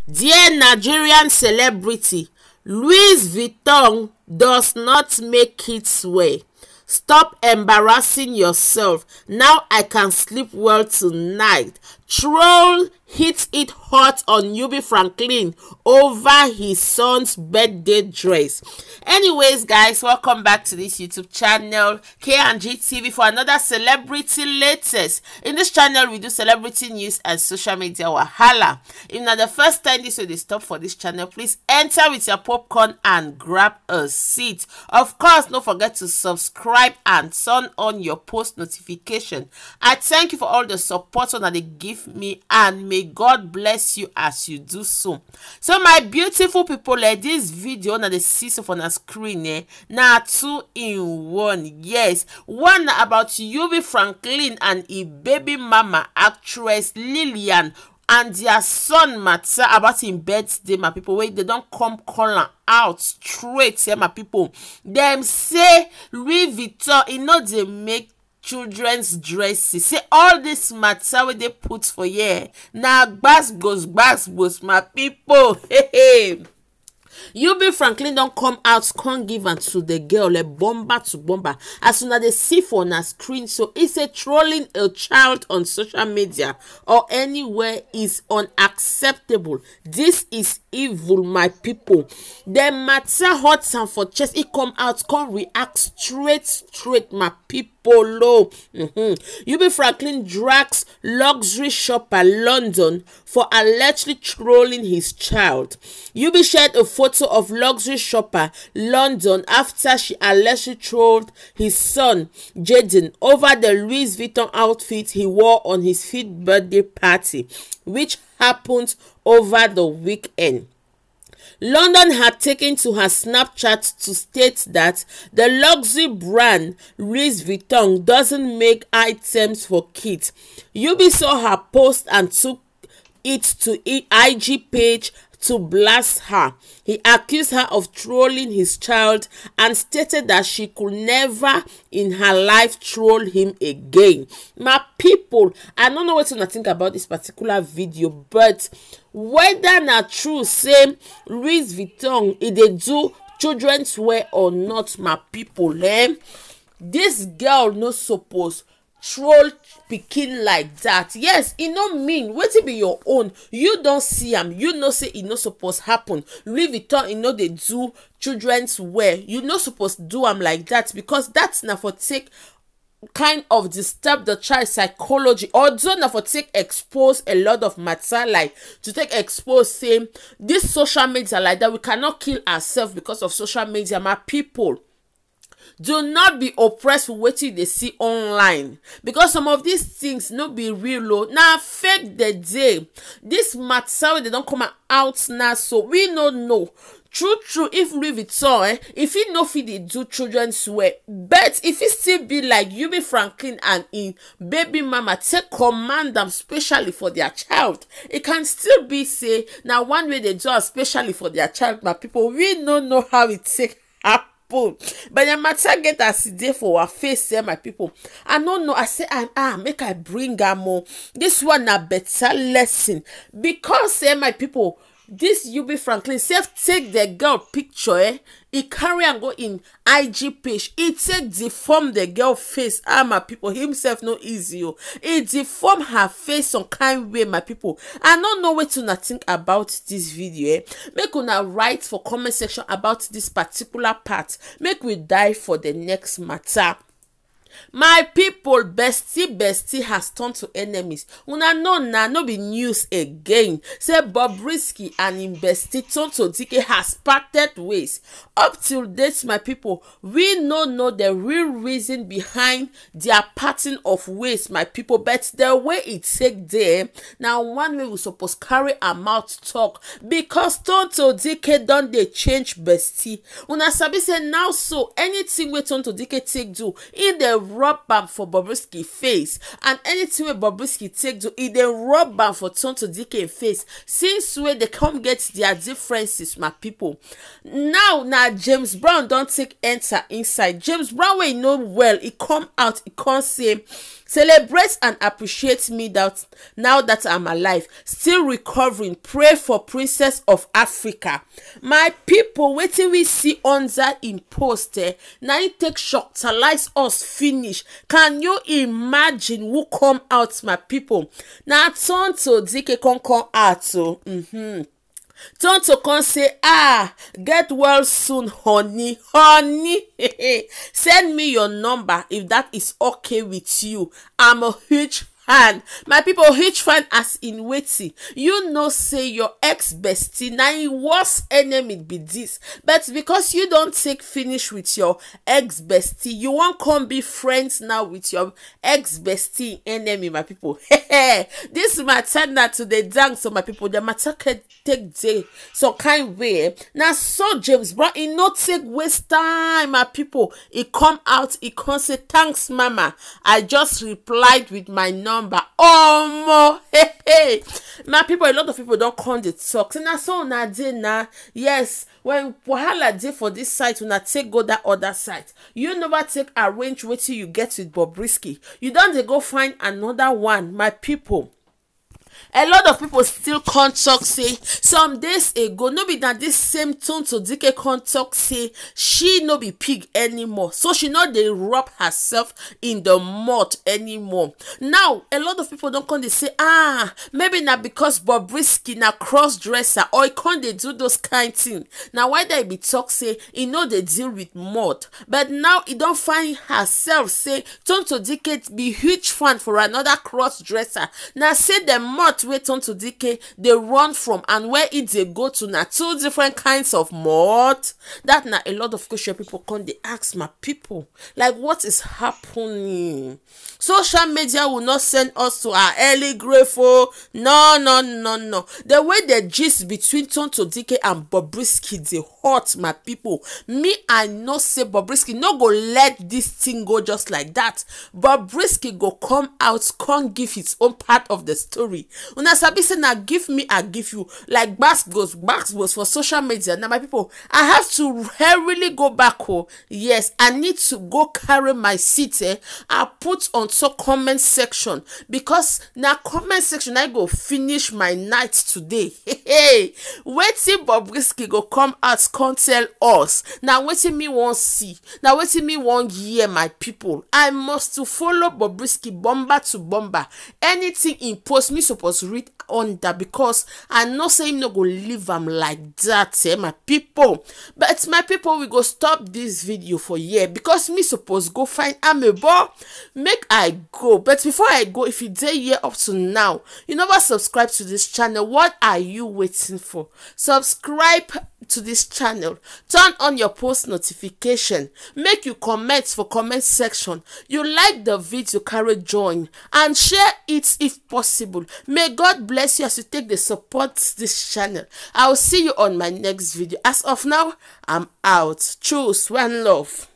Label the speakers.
Speaker 1: Dear Nigerian celebrity, Louis Vuitton does not make its way. Stop embarrassing yourself. Now I can sleep well tonight. Troll hit it hot on Yubi Franklin over his son's birthday dress. Anyways, guys, welcome back to this YouTube channel, K&G TV, for another celebrity latest. In this channel, we do celebrity news and social media wahala. If not the first time this will stop for this channel, please enter with your popcorn and grab a seat. Of course, don't forget to subscribe and turn on your post notification. I thank you for all the support that they give me, and may God bless you as you do so. So my beautiful people, this video na the see on the screen now 2-in-1. Yes, one about Yubi Franklin and a baby mama actress Lilian and their son matter about him birthday, my people. Wait, they don't come call out straight here, my people. Them say Louis Vuitton, you know, they make children's dresses. See all this matter where they put for here. Now bass goes, my people. Hey. Yubi Franklin don't come out, can't give and to the girl a bomber to bomber as soon as they see for on a screen. So it's a trolling a child on social media or anywhere is unacceptable. This is evil, my people. The matter hot and for chest, it come out, can't react straight, my people. Yubi Franklin drags luxury shopper London for allegedly trolling his child. Yubi shared a photo of luxury shopper London after she allegedly trolled his son Jaden over the Louis Vuitton outfit he wore on his 5th birthday party, which happened over the weekend. London had taken to her Snapchat to state that the luxury brand Louis Vuitton doesn't make items for kids. Yubi saw her post and took it to IG page to blast her. He accused her of trolling his child and stated that she could never in her life troll him again. My people, I don't know what to think about this particular video, but whether not true, same Louis Vuitton, if they do children's wear or not, my people, this girl no suppose troll pikin like that. Yes, it no mean wetin be your own. You don't see am, you know say it no suppose happen. Louis Vuitton, you know they do children's wear, you no suppose do am like that, because that's na for take kind of disturb the child psychology, although na for take expose a lot of matter, like to take expose same this social media like that. We cannot kill ourselves because of social media, my people. Do not be oppressed with what they see online, because some of these things no be real low. Now fake the day. This matter they don't come out now, so we don't know. True, if Louis Vuitton, if he know fit they do children's wear, but if it still be like Yubi Franklin and in baby mama take command them specially for their child, it can still be say now one way they do especially for their child, my people. We don't know how it take happen. But the matter get as day for our face here, my people. I don't know. I say make I bring am more. This one a better lesson, because my people, this Yubi Franklin self take the girl picture, he carry and go in IG page. He take deform the girl face. My people, himself no easy. He deform her face some kind way, my people. I don't know what to think about this video. Make una write for comment section about this particular part. Make we dive for the next matter. My people, bestie has turned to enemies. Una know na no be news again. Say Bobrisky and him bestie Tonto Dikeh has parted ways. Up till date, my people, we no know the real reason behind their parting of ways, my people. But the way it take there, now one way we suppose carry our mouth talk, because Tonto Dikeh don dey change bestie. Una sabi say now, so anything wey Tonto Dikeh take do, in the rub am for Bobrisky face, and anything wey Bobrisky take do, e dey rub am for Tonto Dikeh face. Since wey they come get their differences, my people. Now na James Brown don take enter inside. James Brown, wey know well, he come out, he come say, celebrate and appreciate me that now that I'm alive, still recovering. Pray for Princess of Africa. My people, wetin we see under in post, now he take shocktalize us finish. Can you imagine who come out, my people? Now Tonto Dikeh come out, so Tonto come say, get well soon, honey. Send me your number if that is okay with you. I'm a huge fan. My people, huge fan as in waiting. You know, say your ex-bestie, now your worst enemy be this. But because you don't take finish with your ex-bestie, you won't come be friends now with your ex-bestie enemy, my people. This matter now to the dance, so my people, the matter can take day some kind way. Now so James Brown, he not take waste time, my people. He come out, he come say, thanks mama, I just replied with my number. Oh mo, my people, a lot of people don't come the talk. So now so na dey na, yes, when wahala dey for this site, una take go that other site. You never take arrange wetin you get with Bobrisky. You don't dey go find another one, my people. A lot of people still can't talk say some days ago, no be that this same Tonto Dikeh can't talk say she no be pig anymore, so she not dey rub herself in the mud anymore. Now a lot of people don't come dey say maybe not because Bobrisky na cross dresser, or he can't dey do those kind thing. Now why they be talk say he know they deal with mud, but now he don't find herself say Tonto Dikeh be huge fan for another cross dresser. Now say the mud where Tonto Dikeh they run from and where it they go to, na two different kinds of mud. That na a lot of question people come they ask, my people, like what is happening? Social media will not send us to our early grave. No. The way the gist between Tonto Dikeh and Bobrisky they hot, my people. Me, I know say Bobrisky no go let this thing go just like that. Bobrisky go come out, come give his own part of the story. Una sabi say na give me, I give you, like bass goes for social media. Now my people, I have to really go back. Yes, I need to go carry my seat. I put on top comment section, because now comment section I go finish my night today. Wetin Bobrisky go come out, come tell us. Now wetin me won't see, now wetin me won't hear, my people. I must to follow Bobrisky bomber to bomber. Anything in post me supposed to read under, because I know say him no go leave am like that, my people. But my people, we go stop this video for here, because me suppose go find Amebo. Make I go. But before I go, if you dey here up to now, you never subscribe to this channel, what are you waiting for? Subscribe to this channel, turn on your post notification, make you comment for comment section. You like the video, carry join and share it if possible. May God bless you as you take the support this channel. I will see you on my next video. As of now, I'm out. Choose one love.